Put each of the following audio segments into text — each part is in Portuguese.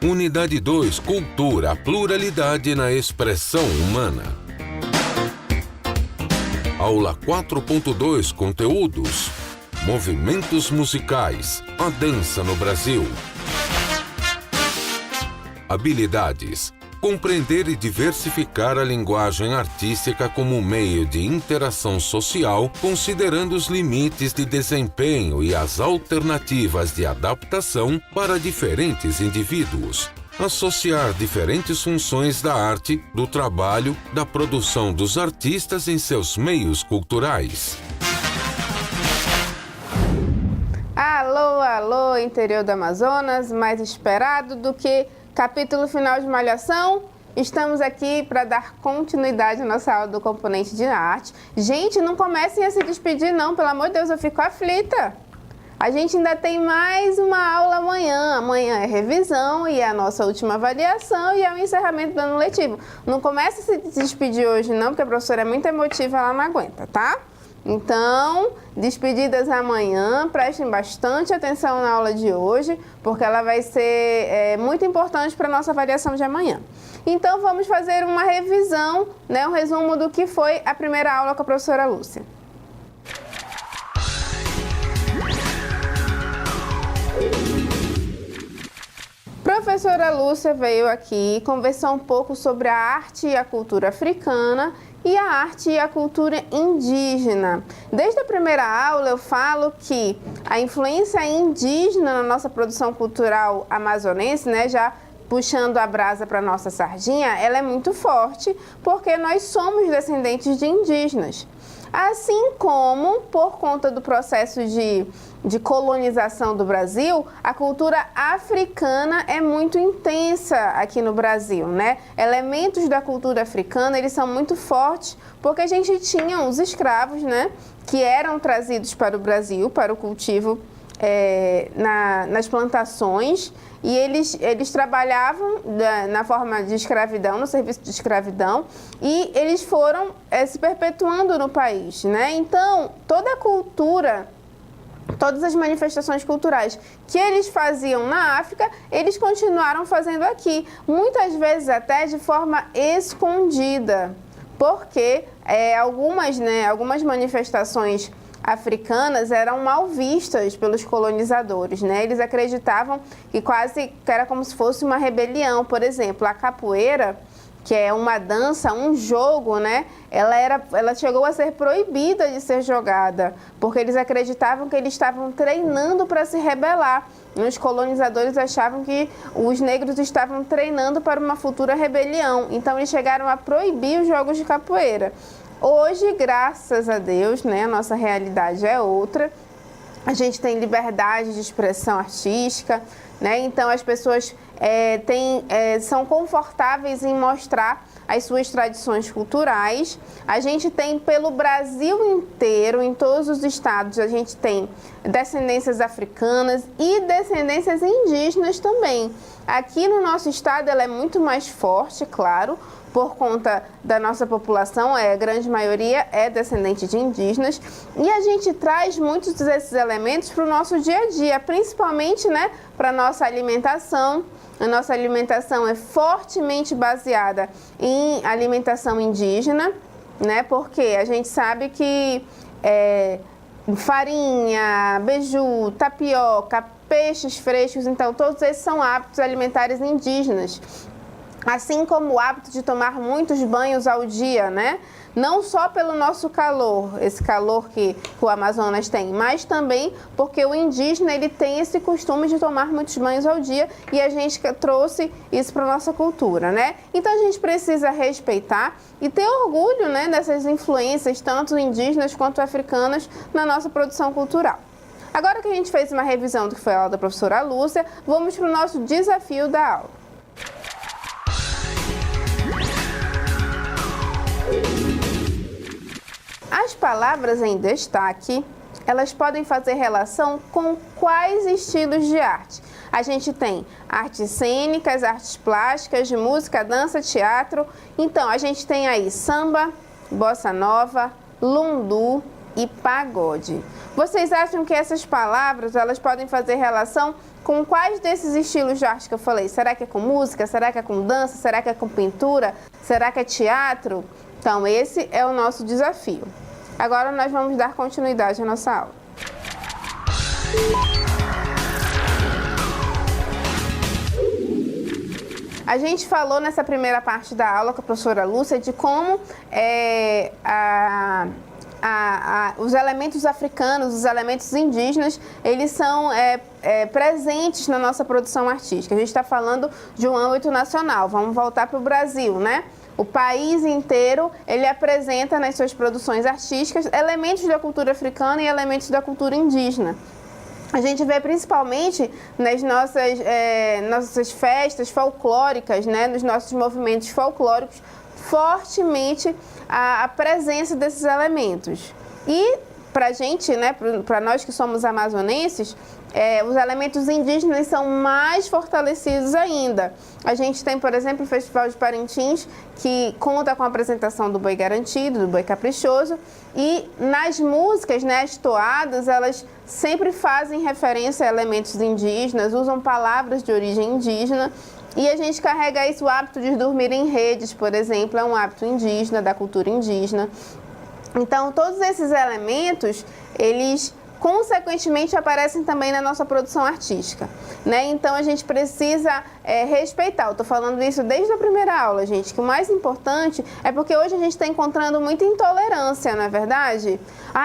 Unidade 2, Cultura, pluralidade na expressão humana. Aula 4.2, Conteúdos. Movimentos musicais, a dança no Brasil. Habilidades. Compreender e diversificar a linguagem artística como meio de interação social, considerando os limites de desempenho e as alternativas de adaptação para diferentes indivíduos. Associar diferentes funções da arte, do trabalho, da produção dos artistas em seus meios culturais. Alô, alô, interior do Amazonas, mais esperado do que capítulo final de Malhação. Estamos aqui para dar continuidade à nossa aula do componente de arte. Gente, não comecem a se despedir não, pelo amor de Deus, eu fico aflita. A gente ainda tem mais uma aula amanhã. Amanhã é revisão e é a nossa última avaliação e é o encerramento do ano letivo. Não comece a se despedir hoje não, porque a professora é muito emotiva, ela não aguenta, tá? Então, despedidas amanhã, prestem bastante atenção na aula de hoje, porque ela vai ser muito importante para a nossa avaliação de amanhã. Então, vamos fazer uma revisão, né, um resumo do que foi a primeira aula com a professora Lúcia. Professora Lúcia veio aqui conversar um pouco sobre a arte e a cultura africana e a arte e a cultura indígena. Desde a primeira aula eu falo que a influência indígena na nossa produção cultural amazonense, né, já puxando a brasa para a nossa sardinha, ela é muito forte porque nós somos descendentes de indígenas. Assim como, por conta do processo de colonização do Brasil, a cultura africana é muito intensa aqui no Brasil, né? Elementos da cultura africana, eles são muito fortes, porque a gente tinha os escravos, né? Que eram trazidos para o Brasil, para o cultivo nas plantações, e eles trabalhavam na forma de escravidão, no serviço de escravidão, e eles foram se perpetuando no país, né? Então, toda a cultura, todas as manifestações culturais que eles faziam na África, eles continuaram fazendo aqui, muitas vezes até de forma escondida, porque algumas manifestações africanas eram mal vistas pelos colonizadores, né? Eles acreditavam que era como se fosse uma rebelião. Por exemplo, a capoeira, que é uma dança, um jogo, né? Ela chegou a ser proibida de ser jogada, porque eles acreditavam que eles estavam treinando para se rebelar. Os colonizadores achavam que os negros estavam treinando para uma futura rebelião, então eles chegaram a proibir os jogos de capoeira. Hoje, graças a Deus, né, a nossa realidade é outra. A gente tem liberdade de expressão artística, né? Então as pessoas são confortáveis em mostrar as suas tradições culturais. A gente tem pelo Brasil inteiro, em todos os estados, a gente tem descendências africanas e descendências indígenas também. Aqui no nosso estado ela é muito mais forte, claro, por conta da nossa população, a grande maioria é descendente de indígenas, e a gente traz muitos desses elementos para o nosso dia a dia, principalmente, né, para a nossa alimentação. A nossa alimentação é fortemente baseada em alimentação indígena, né, porque a gente sabe que farinha, beiju, tapioca, peixes frescos, então todos esses são hábitos alimentares indígenas. Assim como o hábito de tomar muitos banhos ao dia, né? Não só pelo nosso calor, esse calor que o Amazonas tem, mas também porque o indígena ele tem esse costume de tomar muitos banhos ao dia e a gente trouxe isso para a nossa cultura, né? Então a gente precisa respeitar e ter orgulho, né, dessas influências, tanto indígenas quanto africanas, na nossa produção cultural. Agora que a gente fez uma revisão do que foi a aula da professora Lúcia, vamos para o nosso desafio da aula. As palavras em destaque, elas podem fazer relação com quais estilos de arte? A gente tem artes cênicas, artes plásticas, música, dança, teatro. Então, a gente tem aí samba, bossa nova, lundu, e pagode. Vocês acham que essas palavras elas podem fazer relação com quais desses estilos de arte que eu falei? Será que é com música? Será que é com dança? Será que é com pintura? Será que é teatro? Então, esse é o nosso desafio. Agora nós vamos dar continuidade à nossa aula. A gente falou nessa primeira parte da aula com a professora Lúcia de como os elementos africanos, os elementos indígenas, eles são presentes na nossa produção artística. A gente está falando de um âmbito nacional. Vamos voltar para o Brasil, né? O país inteiro, ele apresenta nas suas produções artísticas elementos da cultura africana e elementos da cultura indígena. A gente vê principalmente nas nossas festas folclóricas, né, nos nossos movimentos folclóricos, fortemente a presença desses elementos. E para a gente, né, para nós que somos amazonenses, os elementos indígenas são mais fortalecidos ainda. A gente tem, por exemplo, o Festival de Parintins, que conta com a apresentação do boi garantido, do boi caprichoso, e nas músicas, né, as toadas, elas sempre fazem referência a elementos indígenas, usam palavras de origem indígena, e a gente carrega isso, o hábito de dormir em redes, por exemplo, é um hábito indígena, da cultura indígena. Então, todos esses elementos, eles consequentemente aparecem também na nossa produção artística, né? Então a gente precisa respeitar. Eu estou falando isso desde a primeira aula, gente, que o mais importante é porque hoje a gente está encontrando muita intolerância, não é verdade?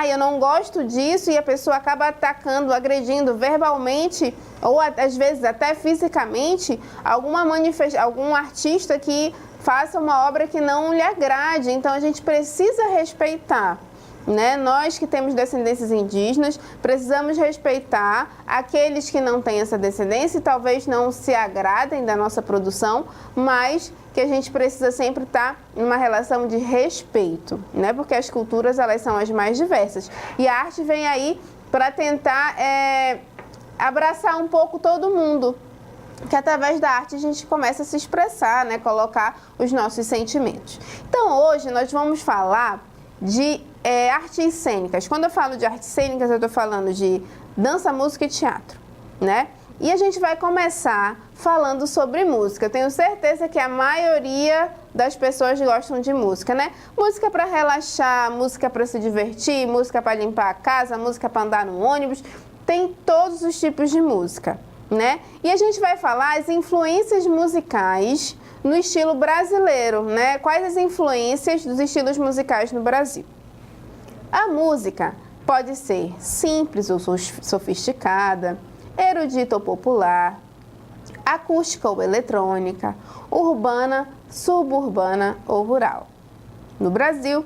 Eu não gosto disso, e a pessoa acaba atacando, agredindo verbalmente ou às vezes até fisicamente algum artista que faça uma obra que não lhe agrade. Então a gente precisa respeitar, né? Nós que temos descendências indígenas, precisamos respeitar aqueles que não têm essa descendência e talvez não se agradem da nossa produção, mas que a gente precisa sempre estar em uma relação de respeito, né? Porque as culturas, elas são as mais diversas. E a arte vem aí para tentar abraçar um pouco todo mundo, que através da arte a gente começa a se expressar, né? Colocar os nossos sentimentos. Então hoje nós vamos falar de artes cênicas. Quando eu falo de artes cênicas, eu estou falando de dança, música e teatro, né? E a gente vai começar falando sobre música. Eu tenho certeza que a maioria das pessoas gostam de música, né? Música para relaxar, música para se divertir, música para limpar a casa, música para andar no ônibus. Tem todos os tipos de música, né? E a gente vai falar as influências musicais no estilo brasileiro, né? Quais as influências dos estilos musicais no Brasil? A música pode ser simples ou sofisticada, erudita ou popular, acústica ou eletrônica, urbana, suburbana ou rural. No Brasil,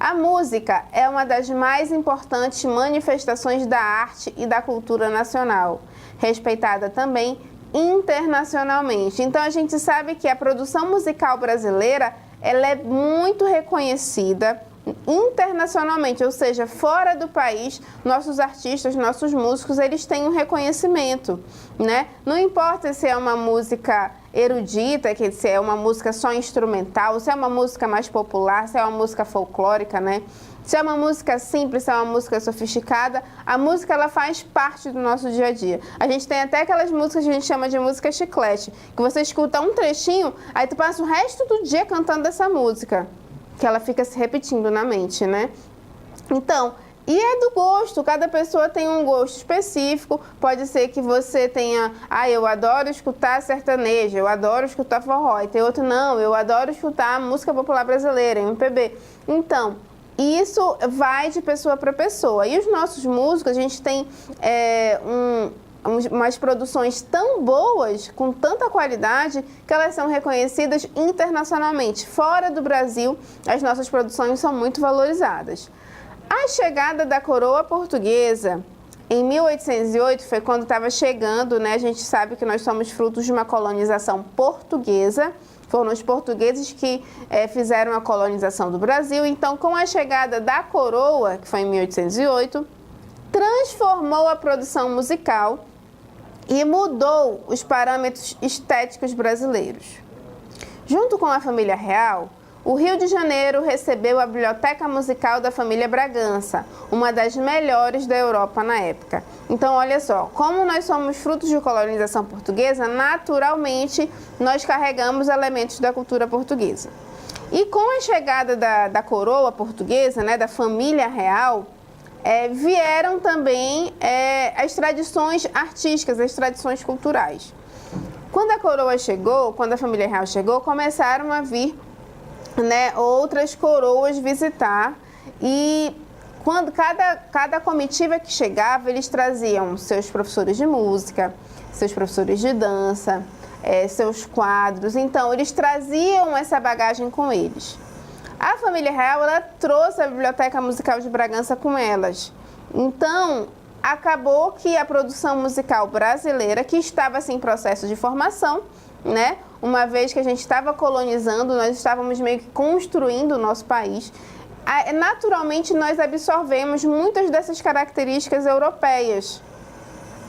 a música é uma das mais importantes manifestações da arte e da cultura nacional, respeitada também internacionalmente. Então a gente sabe que a produção musical brasileira, ela é muito reconhecida internacionalmente, ou seja, fora do país, nossos artistas, nossos músicos, eles têm um reconhecimento, né? Não importa se é uma música erudita, que se é uma música só instrumental, se é uma música mais popular, se é uma música folclórica, né? Se é uma música simples, se é uma música sofisticada, a música, ela faz parte do nosso dia a dia. A gente tem até aquelas músicas que a gente chama de música chiclete, que você escuta um trechinho, aí tu passa o resto do dia cantando essa música, que ela fica se repetindo na mente, né? Então, e é do gosto, cada pessoa tem um gosto específico. Pode ser que você tenha, eu adoro escutar sertanejo, eu adoro escutar forró, e tem outro, não, eu adoro escutar música popular brasileira, MPB. Então, isso vai de pessoa para pessoa. E os nossos músicos, a gente tem umas produções tão boas, com tanta qualidade, que elas são reconhecidas internacionalmente. Fora do Brasil, as nossas produções são muito valorizadas. A chegada da coroa portuguesa em 1808 foi quando estava chegando, né? A gente sabe que nós somos frutos de uma colonização portuguesa. Foram os portugueses que fizeram a colonização do Brasil. Então, com a chegada da coroa, que foi em 1808, transformou a produção musical e mudou os parâmetros estéticos brasileiros. Junto com a família real, O Rio de Janeiro recebeu a Biblioteca Musical da família Bragança, uma das melhores da Europa na época. Então, olha só, como nós somos frutos de colonização portuguesa, naturalmente nós carregamos elementos da cultura portuguesa. E com a chegada da coroa portuguesa, né, da família real, vieram também as tradições artísticas, as tradições culturais. Quando a coroa chegou, quando a família real chegou, começaram a vir, né, outras coroas visitar, e quando cada comitiva que chegava, eles traziam seus professores de música, seus professores de dança, seus quadros. Então eles traziam essa bagagem com eles. A família real, ela trouxe a Biblioteca Musical de Bragança com elas. Então acabou que a produção musical brasileira, que estava assim, em processo de formação, né? Uma vez que a gente estava colonizando, nós estávamos meio que construindo o nosso país. Naturalmente, nós absorvemos muitas dessas características europeias,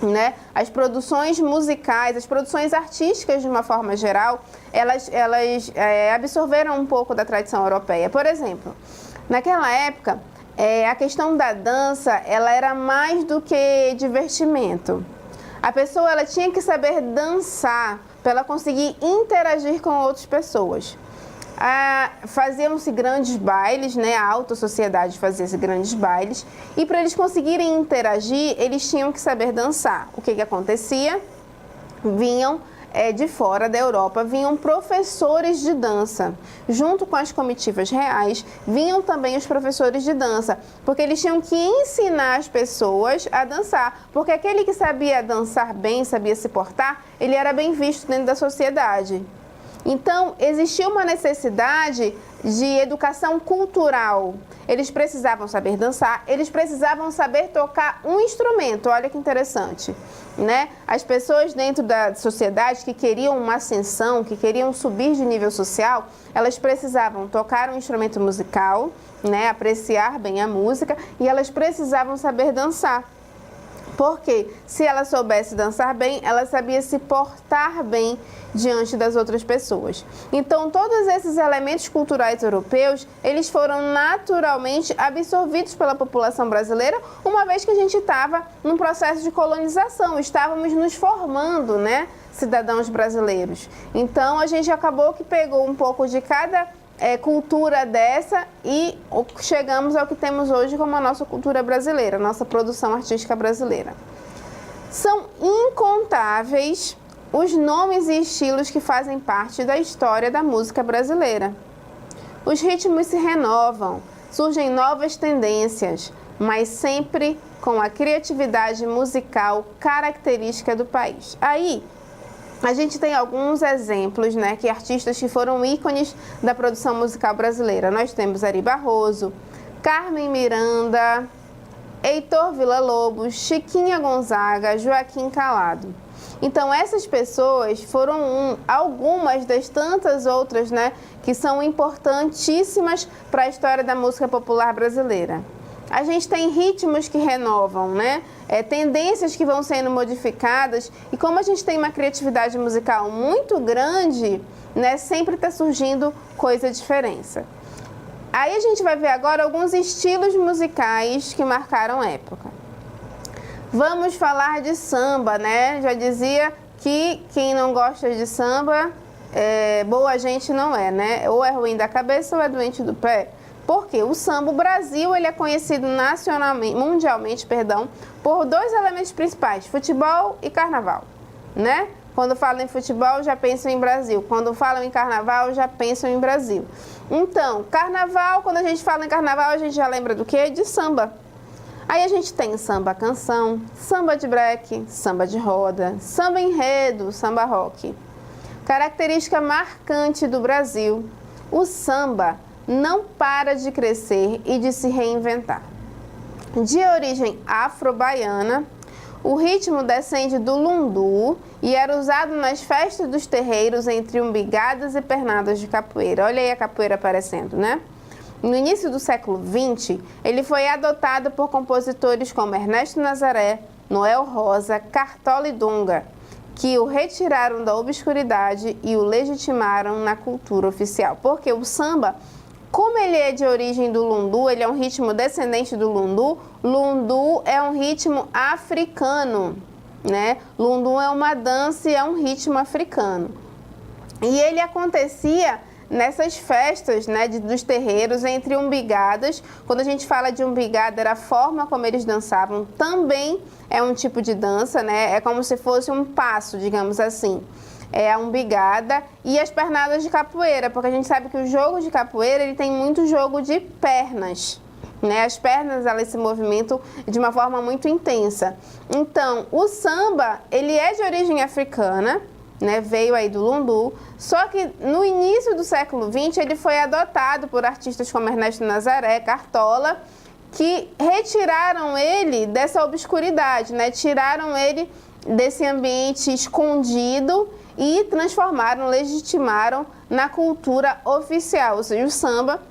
né? As produções musicais, as produções artísticas, de uma forma geral, elas absorveram um pouco da tradição europeia. Por exemplo, naquela época, a questão da dança, ela era mais do que divertimento. A pessoa, ela tinha que saber dançar para ela conseguir interagir com outras pessoas. Faziam-se grandes bailes, né? A alta sociedade fazia-se grandes bailes, e para eles conseguirem interagir, eles tinham que saber dançar. O que acontecia? Vinham de fora da Europa, vinham professores de dança. Junto com as comitivas reais, vinham também os professores de dança, porque eles tinham que ensinar as pessoas a dançar, porque aquele que sabia dançar bem, sabia se portar, ele era bem visto dentro da sociedade. Então, existia uma necessidade de educação cultural. Eles precisavam saber dançar, eles precisavam saber tocar um instrumento. Olha que interessante, né? As pessoas dentro da sociedade que queriam uma ascensão, que queriam subir de nível social, elas precisavam tocar um instrumento musical, né? Apreciar bem a música, e elas precisavam saber dançar. Porque se ela soubesse dançar bem, ela sabia se portar bem diante das outras pessoas. Então, todos esses elementos culturais europeus, eles foram naturalmente absorvidos pela população brasileira, uma vez que a gente estava num processo de colonização, estávamos nos formando, né, cidadãos brasileiros. Então, a gente acabou que pegou um pouco de cada cultura dessa e chegamos ao que temos hoje como a nossa cultura brasileira, a nossa produção artística brasileira. São incontáveis os nomes e estilos que fazem parte da história da música brasileira. Os ritmos se renovam, surgem novas tendências, mas sempre com a criatividade musical característica do país. Aí, a gente tem alguns exemplos, né, que artistas que foram ícones da produção musical brasileira. Nós temos Ari Barroso, Carmen Miranda, Heitor Villa-Lobos, Chiquinha Gonzaga, Joaquim Calado. Então, essas pessoas foram algumas das tantas outras, né, que são importantíssimas para a história da música popular brasileira. A gente tem ritmos que renovam, né? Tendências que vão sendo modificadas, e como a gente tem uma criatividade musical muito grande, né, sempre está surgindo coisa diferente. Aí a gente vai ver agora alguns estilos musicais que marcaram época. Vamos falar de samba, né? Já dizia que quem não gosta de samba, boa gente não é, né? Ou é ruim da cabeça ou é doente do pé. Porque o samba, o Brasil, ele é conhecido mundialmente, por dois elementos principais, futebol e carnaval, né? Quando falam em futebol, já pensam em Brasil. Quando falam em carnaval, já pensam em Brasil. Então, carnaval, quando a gente fala em carnaval, a gente já lembra do quê? De samba. Aí a gente tem samba canção, samba de break, samba de roda, samba enredo, samba rock. Característica marcante do Brasil, o samba não para de crescer e de se reinventar. De origem afro-baiana, o ritmo descende do lundu e era usado nas festas dos terreiros entre umbigadas e pernadas de capoeira. Olha aí a capoeira aparecendo, né? No início do século XX, ele foi adotado por compositores como Ernesto Nazaré, Noel Rosa, Cartola e Dunga. que o retiraram da obscuridade e o legitimaram na cultura oficial. Porque o samba, como ele é de origem do lundu, ele é um ritmo descendente do lundu, lundu é um ritmo africano, né? Lundu é uma dança e é um ritmo africano. E ele acontecia nessas festas, né, dos terreiros entre umbigadas. Quando a gente fala de umbigada, era a forma como eles dançavam, também é um tipo de dança, né? É como se fosse um passo, digamos assim. É a umbigada e as pernadas de capoeira, porque a gente sabe que o jogo de capoeira ele tem muito jogo de pernas, né? As pernas elas se movimentam de uma forma muito intensa. Então, o samba ele é de origem africana, né? Veio aí do lundu, só que no início do século XX ele foi adotado por artistas como Ernesto Nazaré, Cartola, que retiraram ele dessa obscuridade, né? Tiraram ele desse ambiente escondido e transformaram, legitimaram na cultura oficial. Ou seja, o samba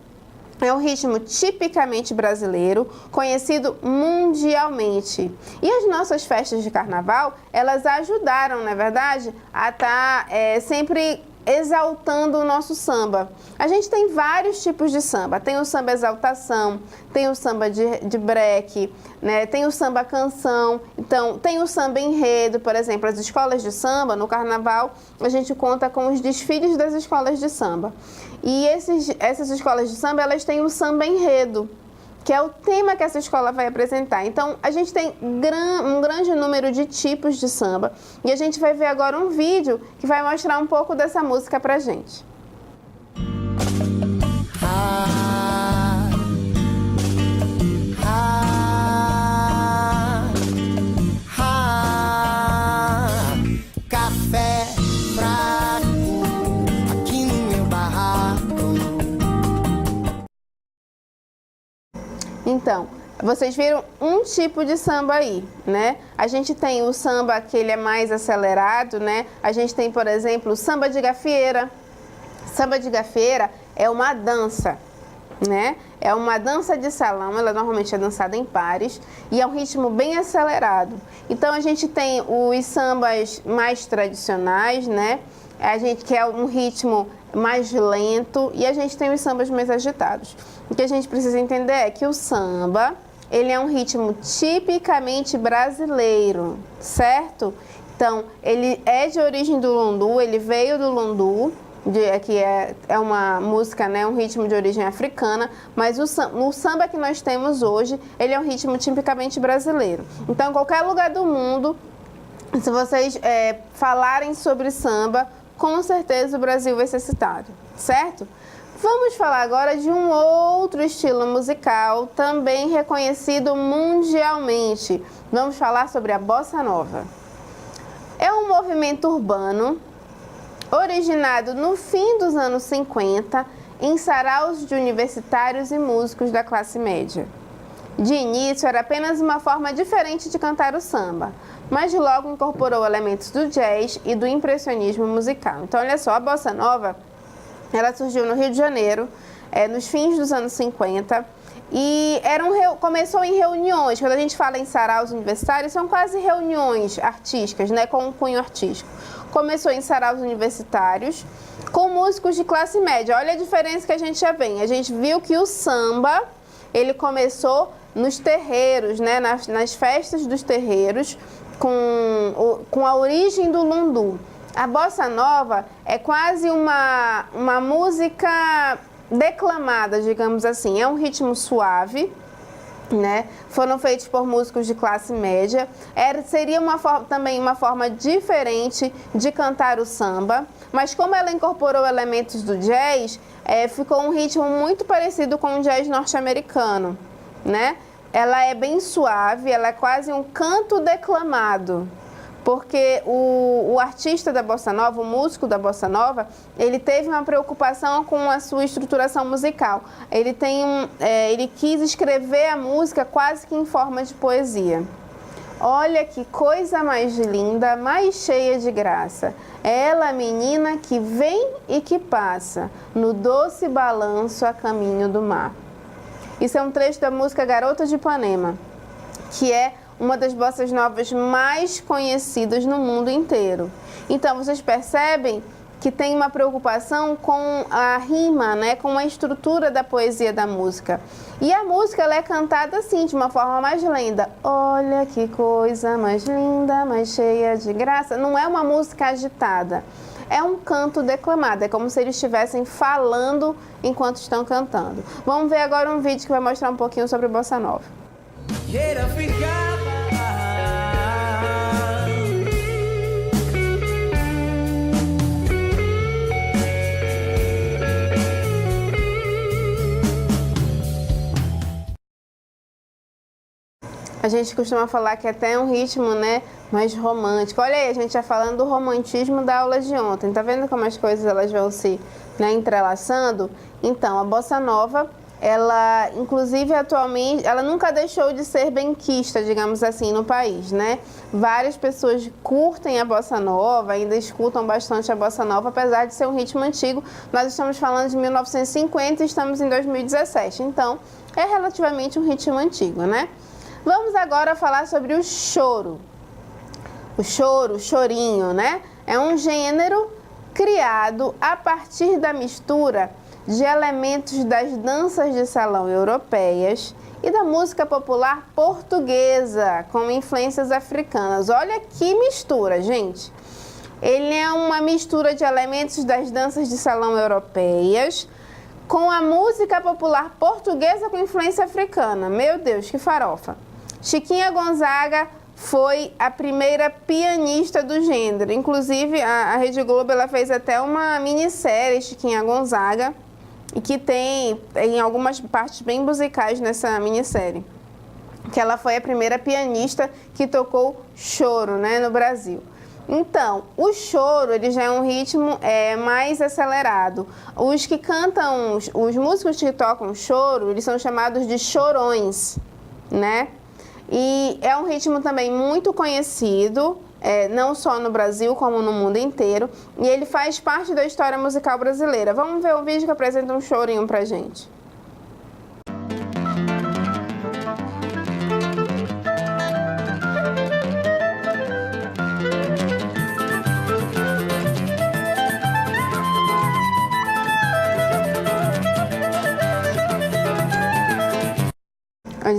é um ritmo tipicamente brasileiro, conhecido mundialmente. E as nossas festas de carnaval, elas ajudaram, na verdade, a estar sempre exaltando o nosso samba. A gente tem vários tipos de samba. Tem o samba exaltação, tem o samba de breque, né? Tem o samba canção, então tem o samba enredo, por exemplo, as escolas de samba, no carnaval, a gente conta com os desfiles das escolas de samba. E essas escolas de samba, elas têm o samba enredo, que é o tema que essa escola vai apresentar. Então, a gente tem um grande número de tipos de samba e a gente vai ver agora um vídeo que vai mostrar um pouco dessa música pra gente. Café fraco aqui no meu barraco. Então, vocês viram um tipo de samba aí, né? A gente tem o samba que ele é mais acelerado, né? A gente tem, por exemplo, o samba de gafieira. Samba de gafieira é uma dança, né? É uma dança de salão, ela normalmente é dançada em pares e é um ritmo bem acelerado. Então a gente tem os sambas mais tradicionais, né? A gente quer um ritmo mais lento e a gente tem os sambas mais agitados. O que a gente precisa entender é que o samba, ele é um ritmo tipicamente brasileiro, certo? Então, ele é de origem do lundu, ele veio do lundu, que é uma música, né, um ritmo de origem africana, mas o samba que nós temos hoje, ele é um ritmo tipicamente brasileiro. Então, em qualquer lugar do mundo, se vocês falarem sobre samba, com certeza o Brasil vai ser citado, certo? Vamos falar agora de um outro estilo musical, também reconhecido mundialmente. Vamos falar sobre a bossa nova. É um movimento urbano originado no fim dos anos 50 em saraus de universitários e músicos da classe média. De início, era apenas uma forma diferente de cantar o samba, mas logo incorporou elementos do jazz e do impressionismo musical. Então, olha só, a bossa nova, ela surgiu no Rio de Janeiro, nos fins dos anos 50, e começou em reuniões. Quando a gente fala em saraus universitários, são quase reuniões artísticas, né, com um cunho artístico. Começou em saraus universitários, com músicos de classe média. Olha a diferença que a gente já vem. A gente viu que o samba, ele começou nos terreiros, né, nas festas dos terreiros, com a origem do lundu. A bossa nova é quase uma música declamada, digamos assim. É um ritmo suave, né? Foram feitos por músicos de classe média. Seria também uma forma diferente de cantar o samba, mas como ela incorporou elementos do jazz, ficou um ritmo muito parecido com o jazz norte-americano, né? Ela é bem suave, ela é quase um canto declamado, porque o artista da bossa nova, o músico da bossa nova, ele teve uma preocupação com a sua estruturação musical. Ele quis escrever a música quase que em forma de poesia. Olha que coisa mais linda, mais cheia de graça. Ela, menina que vem e que passa, no doce balanço a caminho do mar. Isso é um trecho da música Garota de Ipanema, que é uma das bossas novas mais conhecidas no mundo inteiro. Então, vocês percebem que tem uma preocupação com a rima, né, com a estrutura da poesia da música. E a música ela é cantada assim, de uma forma mais lenta. Olha que coisa mais linda, mais cheia de graça. Não é uma música agitada, é um canto declamado, é como se eles estivessem falando enquanto estão cantando. Vamos ver agora um vídeo que vai mostrar um pouquinho sobre Bossa Nova. Queira ficar. A gente costuma falar que até é um ritmo, né, mais romântico. Olha aí, a gente já falando do romantismo da aula de ontem. Tá vendo como as coisas elas vão se, né, entrelaçando? Então, a Bossa Nova, ela, inclusive, atualmente, ela nunca deixou de ser benquista, digamos assim, no país, né? Várias pessoas curtem a Bossa Nova, ainda escutam bastante a Bossa Nova, apesar de ser um ritmo antigo. Nós estamos falando de 1950 e estamos em 2017, então é relativamente um ritmo antigo, né? Vamos agora falar sobre o choro. O choro, o chorinho, né? É um gênero criado a partir da mistura de elementos das danças de salão europeias e da música popular portuguesa, com influências africanas. Olha que mistura, gente! Ele é uma mistura de elementos das danças de salão europeias com a música popular portuguesa com influência africana. Meu Deus, que farofa! Chiquinha Gonzaga foi a primeira pianista do gênero. Inclusive, a Rede Globo ela fez até uma minissérie, Chiquinha Gonzaga, e que tem em algumas partes bem musicais nessa minissérie. Que ela foi a primeira pianista que tocou choro, né, no Brasil. Então, o choro ele já é um ritmo mais acelerado. Os que cantam, os músicos que tocam choro, eles são chamados de chorões, né? E é um ritmo também muito conhecido, não só no Brasil, como no mundo inteiro. E ele faz parte da história musical brasileira. Vamos ver o vídeo que apresenta um chorinho pra gente.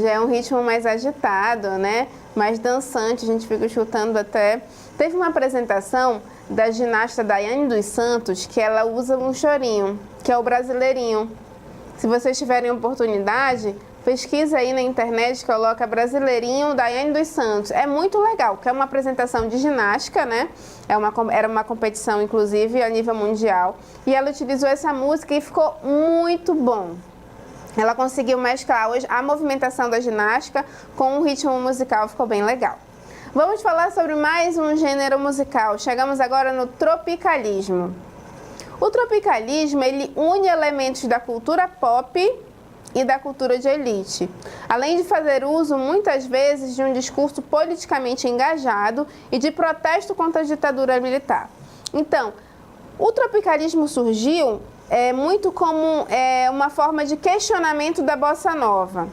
Já é um ritmo mais agitado, né? Mais dançante, a gente fica escutando até... Teve uma apresentação da ginasta Daiane dos Santos que ela usa um chorinho, que é o brasileirinho. Se vocês tiverem oportunidade, pesquisa aí na internet, coloca Brasileirinho Daiane dos Santos. É muito legal, que é uma apresentação de ginástica, né? Era uma competição, inclusive, a nível mundial. E ela utilizou essa música e ficou muito bom. Ela conseguiu mesclar hoje a movimentação da ginástica com um ritmo musical, ficou bem legal. Vamos falar sobre mais um gênero musical. Chegamos agora no tropicalismo. O tropicalismo, ele une elementos da cultura pop e da cultura de elite, além de fazer uso, muitas vezes, de um discurso politicamente engajado e de protesto contra a ditadura militar. Então, o tropicalismo surgiu muito como uma forma de questionamento da bossa nova.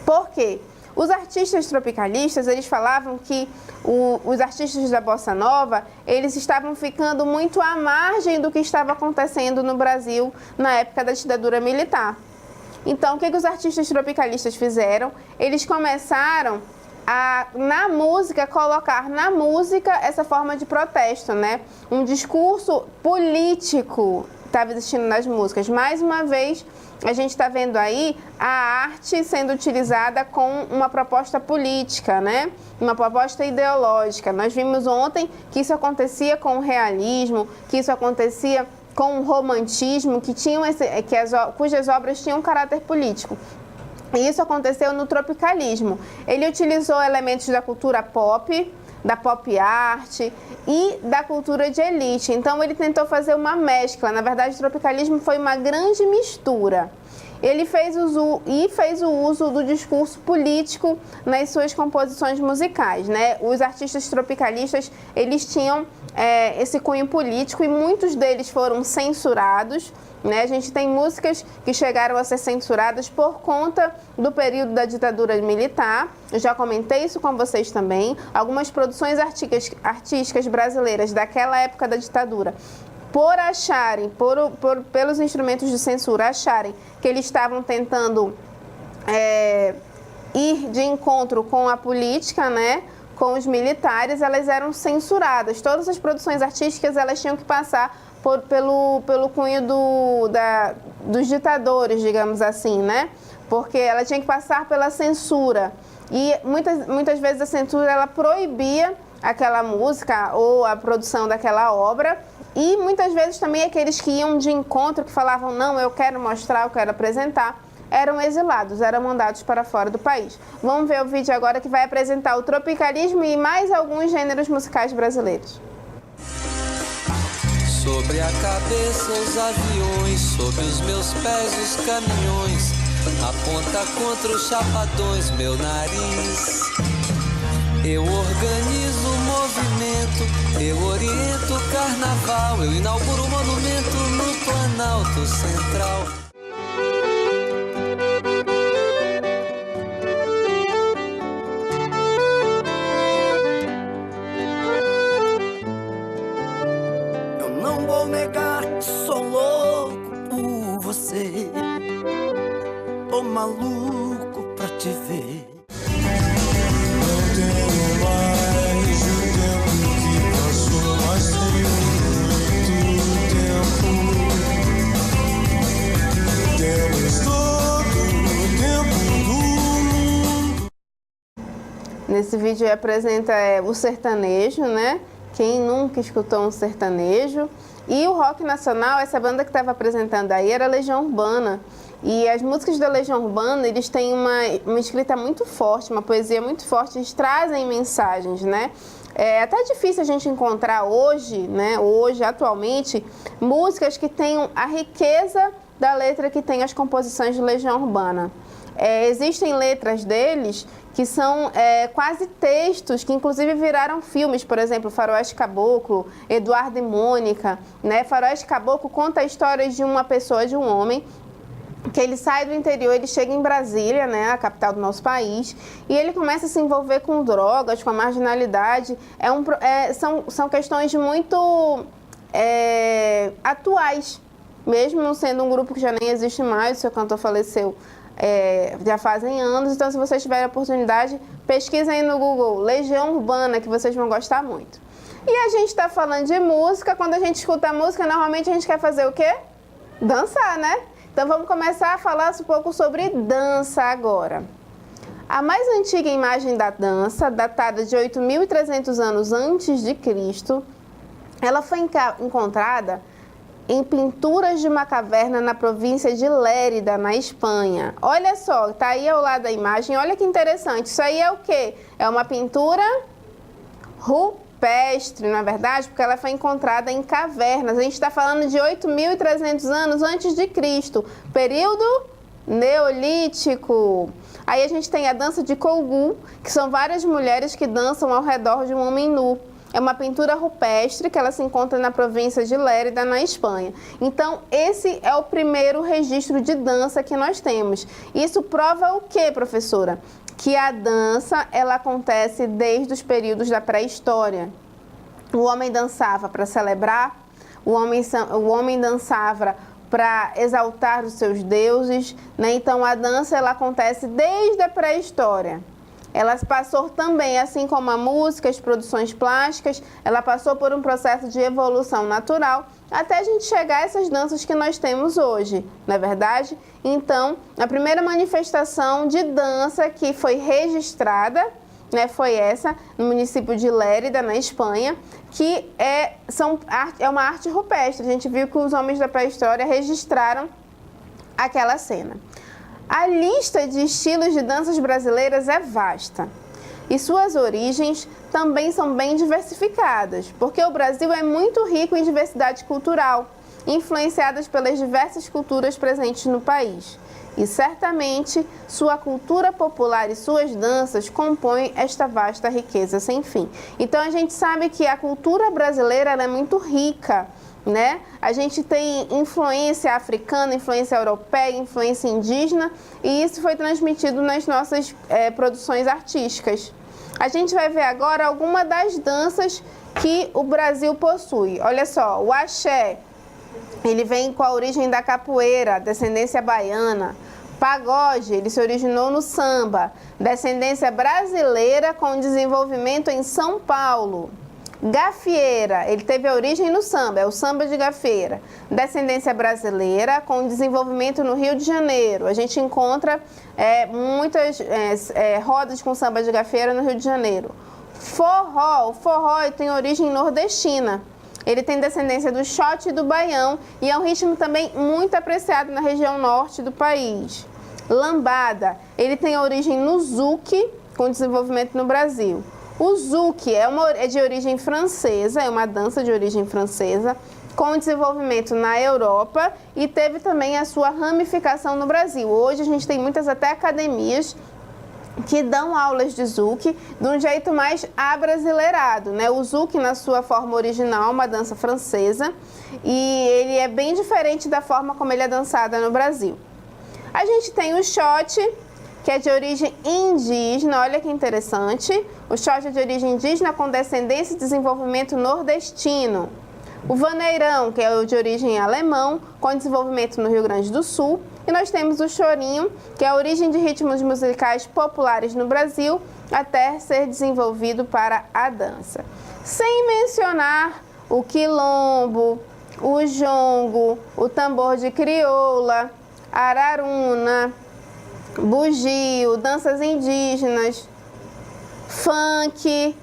Por quê? Os artistas tropicalistas, eles falavam que os artistas da bossa nova, eles estavam ficando muito à margem do que estava acontecendo no Brasil na época da ditadura militar. Então, o que os artistas tropicalistas fizeram? Eles começaram a, na música, colocar na música essa forma de protesto, né? Um discurso político estava existindo nas músicas. Mais uma vez, a gente está vendo aí a arte sendo utilizada com uma proposta política, né? Uma proposta ideológica. Nós vimos ontem que isso acontecia com o realismo, que isso acontecia com o romantismo, cujas obras tinham um caráter político. E isso aconteceu no tropicalismo. Ele utilizou elementos da cultura pop, da pop art e da cultura de elite. Então ele tentou fazer uma mescla. Na verdade, o tropicalismo foi uma grande mistura. Ele fez o uso do discurso político nas suas composições musicais, né? Os artistas tropicalistas, eles tinham esse cunho político e muitos deles foram censurados, né? A gente tem músicas que chegaram a ser censuradas por conta do período da ditadura militar. Eu já comentei isso com vocês também. Algumas produções artísticas brasileiras daquela época da ditadura, por acharem, pelos instrumentos de censura, acharem que eles estavam tentando ir de encontro com a política, né, com os militares, elas eram censuradas. Todas as produções artísticas, elas tinham que passar pelo cunho dos ditadores, digamos assim, né? Porque ela tinha que passar pela censura. E muitas vezes a censura, ela proibia aquela música ou a produção daquela obra. E muitas vezes também aqueles que iam de encontro, que falavam, não, eu quero mostrar, eu quero apresentar, eram exilados, eram mandados para fora do país. Vamos ver o vídeo agora que vai apresentar o tropicalismo e mais alguns gêneros musicais brasileiros. Sobre a cabeça os aviões, sob os meus pés os caminhões, aponta contra os chapadões meu nariz. Eu organizo o movimento, eu oriento o carnaval, eu inauguro o monumento no Planalto Central. Eu não vou negar que sou louco por você, tô maluco pra te ver. Nesse vídeo apresenta o sertanejo, né? Quem nunca escutou um sertanejo? E o rock nacional, essa banda que estava apresentando aí era Legião Urbana. E as músicas da Legião Urbana, eles têm uma escrita muito forte, uma poesia muito forte, eles trazem mensagens, né? É até difícil a gente encontrar hoje, né? Hoje, atualmente, músicas que tenham a riqueza da letra que tem as composições de Legião Urbana. Existem letras deles que são quase textos, que inclusive viraram filmes, por exemplo, Faroeste Caboclo, Eduardo e Mônica, né? Faroeste Caboclo conta a história de uma pessoa, de um homem, que ele sai do interior, ele chega em Brasília, né, a capital do nosso país, e ele começa a se envolver com drogas, com a marginalidade. São questões muito atuais, mesmo sendo um grupo que já nem existe mais, o seu cantor faleceu já fazem anos. Então, se vocês tiverem a oportunidade, pesquisem aí no Google Legião Urbana, que vocês vão gostar muito. E a gente está falando de música. Quando a gente escuta a música, normalmente a gente quer fazer o quê? Dançar, né? Então vamos começar a falar um pouco sobre dança agora. A mais antiga imagem da dança, datada de 8.300 anos antes de Cristo, ela foi encontrada em pinturas de uma caverna na província de Lérida, na Espanha. Olha só, tá aí ao lado da imagem, olha que interessante. Isso aí é o quê? É uma pintura rupestre, na verdade, porque ela foi encontrada em cavernas. A gente está falando de 8.300 anos antes de Cristo, período neolítico. Aí a gente tem a dança de Colgu, que são várias mulheres que dançam ao redor de um homem nu. É uma pintura rupestre que ela se encontra na província de Lérida, na Espanha. Então, esse é o primeiro registro de dança que nós temos. Isso prova o quê, professora? Que a dança, ela acontece desde os períodos da pré-história. O homem dançava para celebrar, o homem dançava para exaltar os seus deuses, né? Então, a dança, ela acontece desde a pré-história. Ela passou também, assim como a música, as produções plásticas, ela passou por um processo de evolução natural até a gente chegar a essas danças que nós temos hoje, não é verdade? Então, a primeira manifestação de dança que foi registrada, né, foi essa, no município de Lérida, na Espanha, que é uma arte rupestre. A gente viu que os homens da pré-história registraram aquela cena. A lista de estilos de danças brasileiras é vasta e suas origens também são bem diversificadas, porque o Brasil é muito rico em diversidade cultural, influenciadas pelas diversas culturas presentes no país. E certamente sua cultura popular e suas danças compõem esta vasta riqueza sem fim. Então a gente sabe que a cultura brasileira ela é muito rica, né? A gente tem influência africana, influência europeia, influência indígena, e isso foi transmitido nas nossas produções artísticas. A gente vai ver agora algumas das danças que o Brasil possui. Olha só, o axé, ele vem com a origem da capoeira, descendência baiana. Pagode, ele se originou no samba, descendência brasileira com desenvolvimento em São Paulo. Gafieira, ele teve a origem no samba, é o samba de gafieira. Descendência brasileira com desenvolvimento no Rio de Janeiro. A gente encontra muitas rodas com samba de gafieira no Rio de Janeiro. Forró, o forró tem origem nordestina. Ele tem descendência do xote e do baião e é um ritmo também muito apreciado na região norte do país. Lambada, ele tem origem no zouk, com desenvolvimento no Brasil. O zouk é de origem francesa, é uma dança de origem francesa, com desenvolvimento na Europa e teve também a sua ramificação no Brasil. Hoje a gente tem muitas até academias que dão aulas de zouk de um jeito mais abrasileirado, né? O zouk, na sua forma original, é uma dança francesa e ele é bem diferente da forma como ele é dançado no Brasil. A gente tem o xote, que é de origem indígena, olha que interessante. O xote é de origem indígena com descendência e desenvolvimento nordestino. O vaneirão, que é o de origem alemão, com desenvolvimento no Rio Grande do Sul. E nós temos o chorinho, que é a origem de ritmos musicais populares no Brasil, até ser desenvolvido para a dança. Sem mencionar o quilombo, o jongo, o tambor de crioula, araruna, bugio, danças indígenas, funk,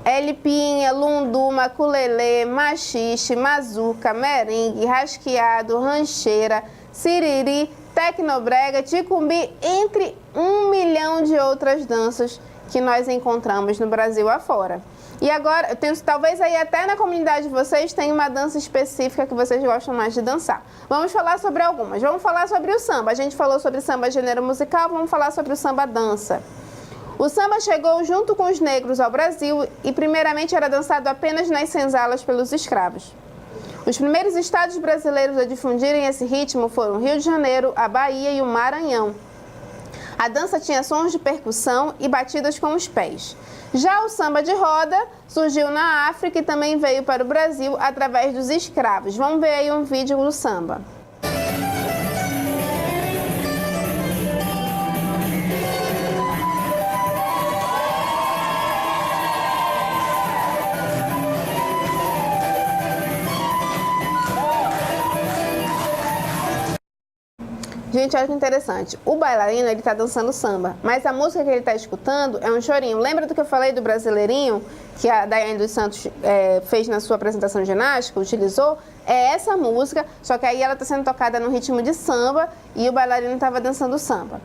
elipinha, lundu, maculelê, machixe, mazuca, merengue, rasqueado, rancheira, siriri, tecnobrega, ticumbi, entre 1 milhão de outras danças que nós encontramos no Brasil afora. E agora, talvez aí até na comunidade de vocês tenha uma dança específica que vocês gostam mais de dançar. Vamos falar sobre algumas. Vamos falar sobre o samba. A gente falou sobre samba gênero musical, vamos falar sobre o samba dança. O samba chegou junto com os negros ao Brasil e primeiramente era dançado apenas nas senzalas pelos escravos. Os primeiros estados brasileiros a difundirem esse ritmo foram o Rio de Janeiro, a Bahia e o Maranhão. A dança tinha sons de percussão e batidas com os pés. Já o samba de roda surgiu na África e também veio para o Brasil através dos escravos. Vamos ver aí um vídeo do samba. Gente, olha que interessante. O bailarino, ele tá dançando samba, mas a música que ele tá escutando é um chorinho. Lembra do que eu falei do Brasileirinho, que a Daiane dos Santos fez na sua apresentação ginástica, utilizou? É essa música, só que aí ela tá sendo tocada no ritmo de samba e o bailarino estava dançando samba.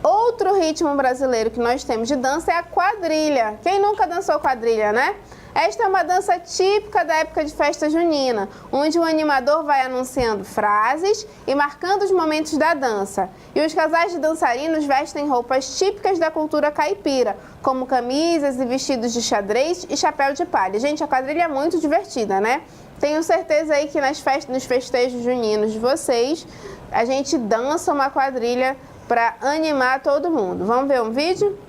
Outro ritmo brasileiro que nós temos de dança é a quadrilha. Quem nunca dançou quadrilha, né? Esta é uma dança típica da época de festa junina, onde o animador vai anunciando frases e marcando os momentos da dança. E os casais de dançarinos vestem roupas típicas da cultura caipira, como camisas e vestidos de xadrez e chapéu de palha. Gente, a quadrilha é muito divertida, né? Tenho certeza aí que nos festejos juninos de vocês, a gente dança uma quadrilha para animar todo mundo. Vamos ver um vídeo?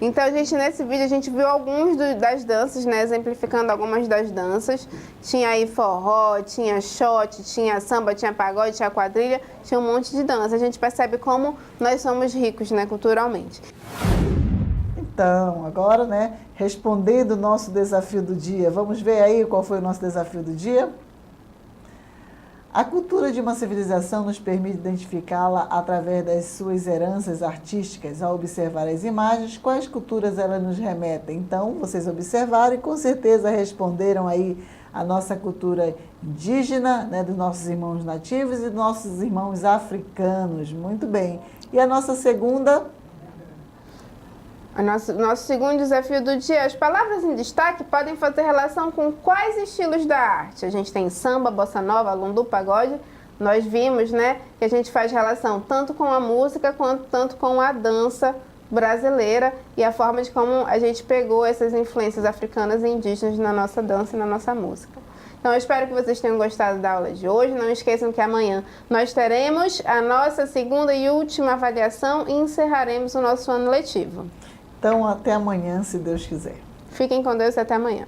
Então, gente, nesse vídeo a gente viu alguns das danças, né? Exemplificando algumas das danças. Tinha aí forró, tinha shot, tinha samba, tinha pagode, tinha quadrilha, tinha um monte de dança. A gente percebe como nós somos ricos, né, culturalmente. Então, agora, né, respondendo o nosso desafio do dia, vamos ver aí qual foi o nosso desafio do dia? A cultura de uma civilização nos permite identificá-la através das suas heranças artísticas. Ao observar as imagens, quais culturas elas nos remetem? Então, vocês observaram e com certeza responderam aí a nossa cultura indígena, né, dos nossos irmãos nativos e dos nossos irmãos africanos. Muito bem. E a nossa segunda... Nosso segundo desafio do dia, as palavras em destaque podem fazer relação com quais estilos da arte? A gente tem samba, bossa nova, lundu, pagode. Nós vimos, né, que a gente faz relação tanto com a música quanto tanto com a dança brasileira e a forma de como a gente pegou essas influências africanas e indígenas na nossa dança e na nossa música. Então, eu espero que vocês tenham gostado da aula de hoje. Não esqueçam que amanhã nós teremos a nossa segunda e última avaliação e encerraremos o nosso ano letivo. Então, até amanhã, se Deus quiser. Fiquem com Deus e até amanhã.